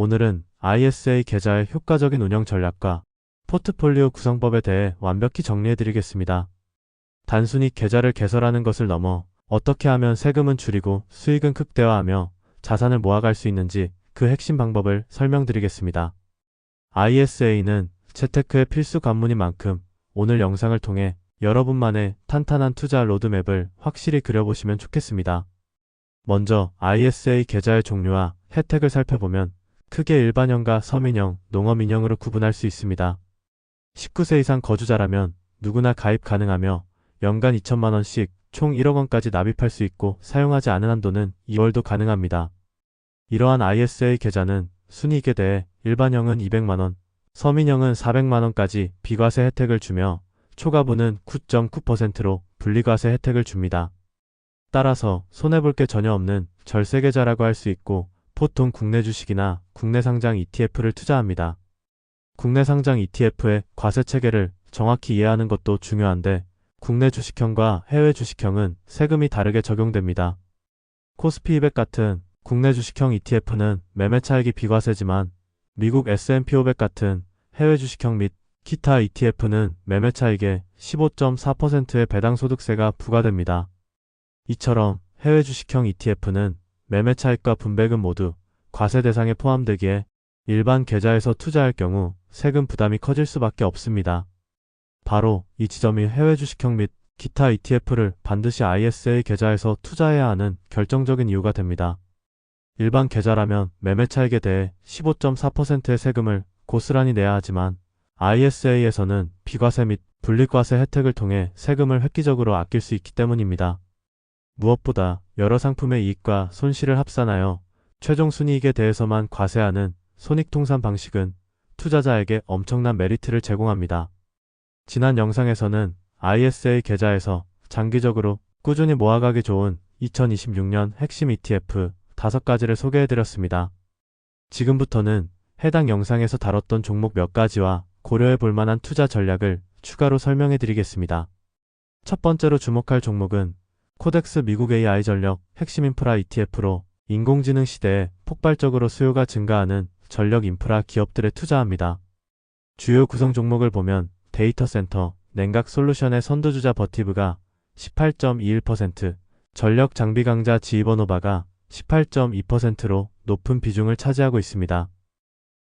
오늘은 ISA 계좌의 효과적인 운영 전략과 포트폴리오 구성법에 대해 완벽히 정리해드리겠습니다. 단순히 계좌를 개설하는 것을 넘어 어떻게 하면 세금은 줄이고 수익은 극대화하며 자산을 모아갈 수 있는지 그 핵심 방법을 설명드리겠습니다. ISA는 재테크의 필수 관문인 만큼 오늘 영상을 통해 여러분만의 탄탄한 투자 로드맵을 확실히 그려보시면 좋겠습니다. 먼저 ISA 계좌의 종류와 혜택을 살펴보면 크게 일반형과 서민형, 농업인형으로 구분할 수 있습니다. 19세 이상 거주자라면 누구나 가입 가능하며 연간 2천만 원씩 총 1억 원까지 납입할 수 있고 사용하지 않은 한도는 2월도 가능합니다. 이러한 ISA 계좌는 순이익에 대해 일반형은 200만 원, 서민형은 400만 원까지 비과세 혜택을 주며 초과분은 9.9%로 분리과세 혜택을 줍니다. 따라서 손해볼 게 전혀 없는 절세 계좌라고 할 수 있고 보통 국내 주식이나 국내 상장 ETF를 투자합니다. 국내 상장 ETF의 과세 체계를 정확히 이해하는 것도 중요한데 국내 주식형과 해외 주식형은 세금이 다르게 적용됩니다. 코스피 200 같은 국내 주식형 ETF는 매매 차익이 비과세지만 미국 S&P 500 같은 해외 주식형 및 기타 ETF는 매매 차익의 15.4%의 배당 소득세가 부과됩니다. 이처럼 해외 주식형 ETF는 매매 차익과 분배금 모두 과세 대상에 포함되기에 일반 계좌에서 투자할 경우 세금 부담이 커질 수밖에 없습니다. 바로 이 지점이 해외 주식형 및 기타 ETF를 반드시 ISA 계좌에서 투자해야 하는 결정적인 이유가 됩니다. 일반 계좌라면 매매 차익에 대해 15.4%의 세금을 고스란히 내야 하지만 ISA에서는 비과세 및 분리과세 혜택을 통해 세금을 획기적으로 아낄 수 있기 때문입니다. 무엇보다 여러 상품의 이익과 손실을 합산하여 최종 순이익에 대해서만 과세하는 손익통산 방식은 투자자에게 엄청난 메리트를 제공합니다. 지난 영상에서는 ISA 계좌에서 장기적으로 꾸준히 모아가기 좋은 2026년 핵심 ETF 5가지를 소개해드렸습니다. 지금부터는 해당 영상에서 다뤘던 종목 몇 가지와 고려해 볼 만한 투자 전략을 추가로 설명해드리겠습니다. 첫 번째로 주목할 종목은 코덱스 미국 AI 전력 핵심 인프라 ETF로 인공지능 시대에 폭발적으로 수요가 증가하는 전력 인프라 기업들에 투자합니다. 주요 구성 종목을 보면 데이터 센터, 냉각 솔루션의 선두주자 버티브가 18.21%, 전력 장비 강자 지이버노바가 18.2%로 높은 비중을 차지하고 있습니다.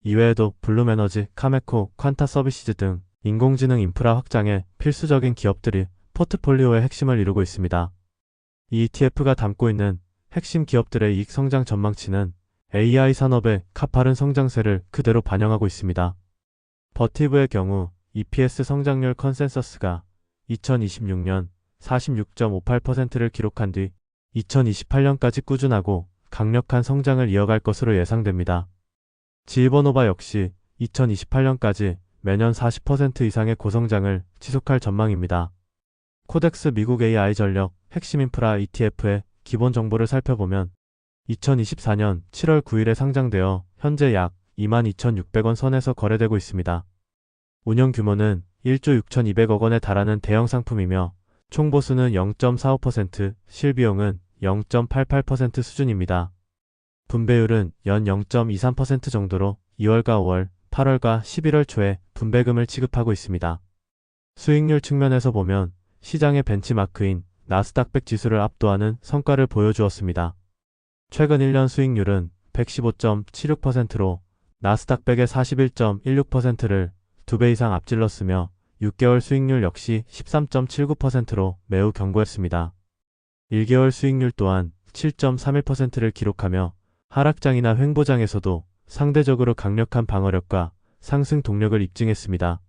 이외에도 블룸에너지, 카메코, 퀀타 서비시즈 등 인공지능 인프라 확장에 필수적인 기업들이 포트폴리오의 핵심을 이루고 있습니다. 이 ETF가 담고 있는 핵심 기업들의 이익 성장 전망치는 AI 산업의 가파른 성장세를 그대로 반영하고 있습니다. 버티브의 경우 EPS 성장률 컨센서스가 2026년 46.58%를 기록한 뒤 2028년까지 꾸준하고 강력한 성장을 이어갈 것으로 예상됩니다. 지이버노바 역시 2028년까지 매년 40% 이상의 고성장을 지속할 전망입니다. 코덱스 미국 AI 전력 핵심 인프라 ETF의 기본 정보를 살펴보면 2024년 7월 9일에 상장되어 현재 약 22,600원 선에서 거래되고 있습니다. 운영 규모는 1조 6,200억 원에 달하는 대형 상품이며 총보수는 0.45%, 실비용은 0.88% 수준입니다. 분배율은 연 0.23% 정도로 2월과 5월, 8월과 11월 초에 분배금을 지급하고 있습니다. 수익률 측면에서 보면 시장의 벤치마크인 나스닥 100 지수를 압도하는 성과를 보여주었습니다. 최근 1년 수익률은 115.76%로 나스닥 100의 41.16%를 2배 이상 앞질렀으며 6개월 수익률 역시 13.79%로 매우 견고했습니다. 1개월 수익률 또한 7.31%를 기록하며 하락장이나 횡보장에서도 상대적으로 강력한 방어력과 상승 동력을 입증했습니다.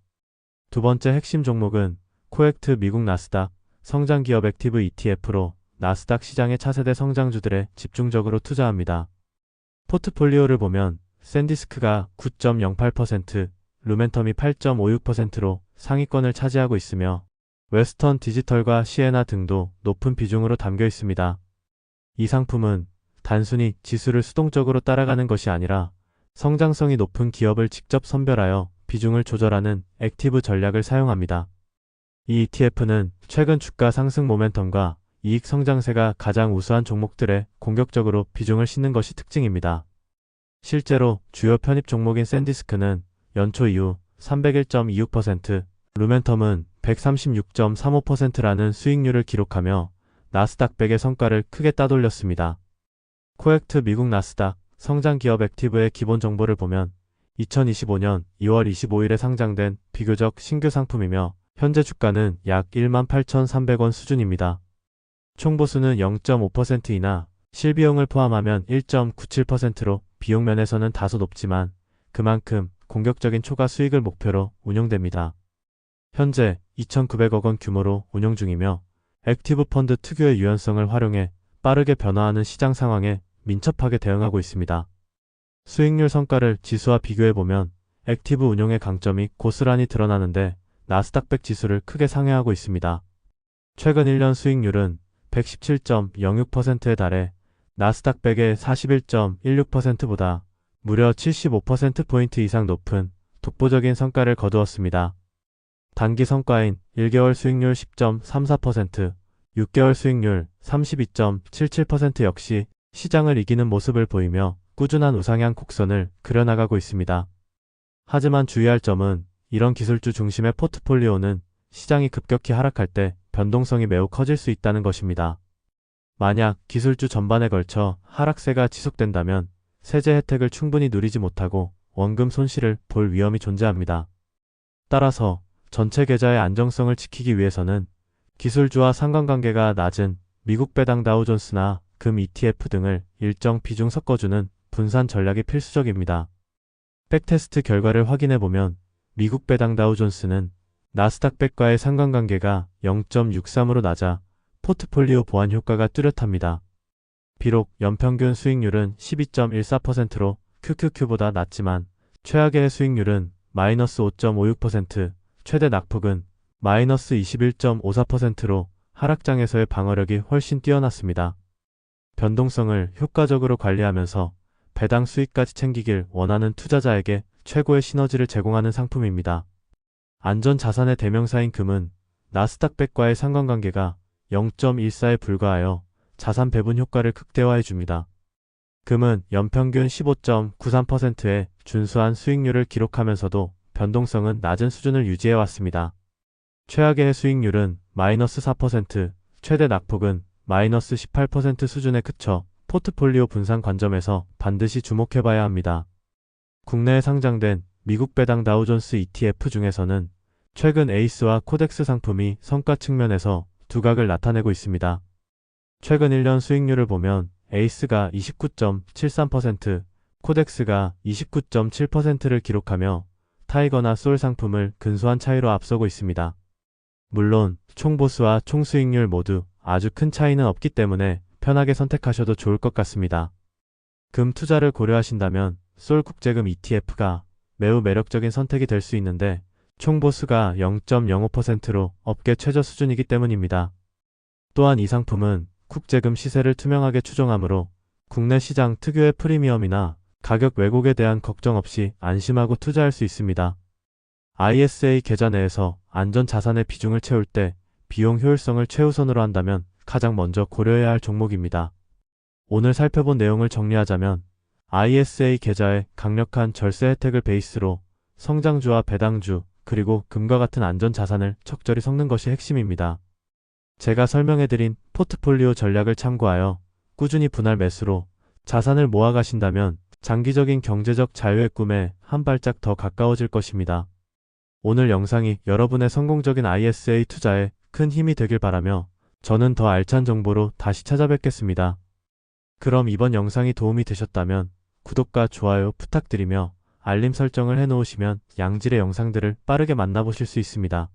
두 번째 핵심 종목은 코액트 미국 나스닥 성장기업 액티브 ETF로 나스닥 시장의 차세대 성장주들에 집중적으로 투자합니다. 포트폴리오를 보면 샌디스크가 9.08%, 루멘텀이 8.56%로 상위권을 차지하고 있으며 웨스턴 디지털과 시에나 등도 높은 비중으로 담겨 있습니다. 이 상품은 단순히 지수를 수동적으로 따라가는 것이 아니라 성장성이 높은 기업을 직접 선별하여 비중을 조절하는 액티브 전략을 사용합니다. 이 ETF는 최근 주가 상승 모멘텀과 이익 성장세가 가장 우수한 종목들에 공격적으로 비중을 싣는 것이 특징입니다. 실제로 주요 편입 종목인 샌디스크는 연초 이후 301.26%, 루멘텀은 136.35%라는 수익률을 기록하며 나스닥 100의 성과를 크게 따돌렸습니다. 코액트 미국 나스닥 성장기업 액티브의 기본 정보를 보면 2025년 2월 25일에 상장된 비교적 신규 상품이며 현재 주가는 약 18,300원 수준입니다. 총보수는 0.5% 인하, 실비용을 포함하면 1.97%로 비용 면에서는 다소 높지만 그만큼 공격적인 초과 수익을 목표로 운용됩니다. 현재 2,900억 원 규모로 운용 중이며 액티브 펀드 특유의 유연성을 활용해 빠르게 변화하는 시장 상황에 민첩하게 대응하고 있습니다. 수익률 성과를 지수와 비교해보면 액티브 운용의 강점이 고스란히 드러나는데 나스닥 100 지수를 크게 상회하고 있습니다. 최근 1년 수익률은 117.06%에 달해 나스닥 100의 41.16%보다 무려 75%포인트 이상 높은 독보적인 성과를 거두었습니다. 단기 성과인 1개월 수익률 10.34%, 6개월 수익률 32.77% 역시 시장을 이기는 모습을 보이며 꾸준한 우상향 곡선을 그려나가고 있습니다. 하지만 주의할 점은 이런 기술주 중심의 포트폴리오는 시장이 급격히 하락할 때 변동성이 매우 커질 수 있다는 것입니다. 만약 기술주 전반에 걸쳐 하락세가 지속된다면 세제 혜택을 충분히 누리지 못하고 원금 손실을 볼 위험이 존재합니다. 따라서 전체 계좌의 안정성을 지키기 위해서는 기술주와 상관관계가 낮은 미국 배당 다우존스나 금 ETF 등을 일정 비중 섞어주는 분산 전략이 필수적입니다. 백테스트 결과를 확인해보면 미국 배당 다우존스는 나스닥 100과의 상관관계가 0.63으로 낮아 포트폴리오 보완 효과가 뚜렷합니다. 비록 연평균 수익률은 12.14%로 QQQ보다 낮지만 최악의 수익률은 마이너스 5.56%, 최대 낙폭은 마이너스 21.54%로 하락장에서의 방어력이 훨씬 뛰어났습니다. 변동성을 효과적으로 관리하면서 배당 수익까지 챙기길 원하는 투자자에게 최고의 시너지를 제공하는 상품입니다. 안전자산의 대명사인 금은 나스닥 100과의 상관관계가 0.14에 불과하여 자산 배분 효과를 극대화해 줍니다. 금은 연평균 15.93%의 준수한 수익률을 기록하면서도 변동성은 낮은 수준을 유지해 왔습니다. 최악의 수익률은 마이너스 4%, 최대 낙폭은 마이너스 18% 수준에 그쳐 포트폴리오 분산 관점에서 반드시 주목해봐야 합니다. 국내에 상장된 미국 배당 다우존스 ETF 중에서는 최근 에이스와 코덱스 상품이 성과 측면에서 두각을 나타내고 있습니다. 최근 1년 수익률을 보면 에이스가 29.73%, 코덱스가 29.7%를 기록하며 타이거나 솔 상품을 근소한 차이로 앞서고 있습니다. 물론 총보수와 총수익률 모두 아주 큰 차이는 없기 때문에 편하게 선택하셔도 좋을 것 같습니다. 금 투자를 고려하신다면 솔 국제금 ETF가 매우 매력적인 선택이 될 수 있는데 총보수가 0.05%로 업계 최저 수준이기 때문입니다. 또한 이 상품은 국제금 시세를 투명하게 추정하므로 국내 시장 특유의 프리미엄이나 가격 왜곡에 대한 걱정 없이 안심하고 투자할 수 있습니다. ISA 계좌 내에서 안전자산의 비중을 채울 때 비용 효율성을 최우선으로 한다면 가장 먼저 고려해야 할 종목입니다. 오늘 살펴본 내용을 정리하자면 ISA 계좌의 강력한 절세 혜택을 베이스로 성장주와 배당주 그리고 금과 같은 안전자산을 적절히 섞는 것이 핵심입니다. 제가 설명해드린 포트폴리오 전략을 참고하여 꾸준히 분할 매수로 자산을 모아가신다면 장기적인 경제적 자유의 꿈에 한 발짝 더 가까워질 것입니다. 오늘 영상이 여러분의 성공적인 ISA 투자에 큰 힘이 되길 바라며 저는 더 알찬 정보로 다시 찾아뵙겠습니다. 그럼 이번 영상이 도움이 되셨다면 구독과 좋아요 부탁드리며 알림 설정을 해놓으시면 양질의 영상들을 빠르게 만나보실 수 있습니다.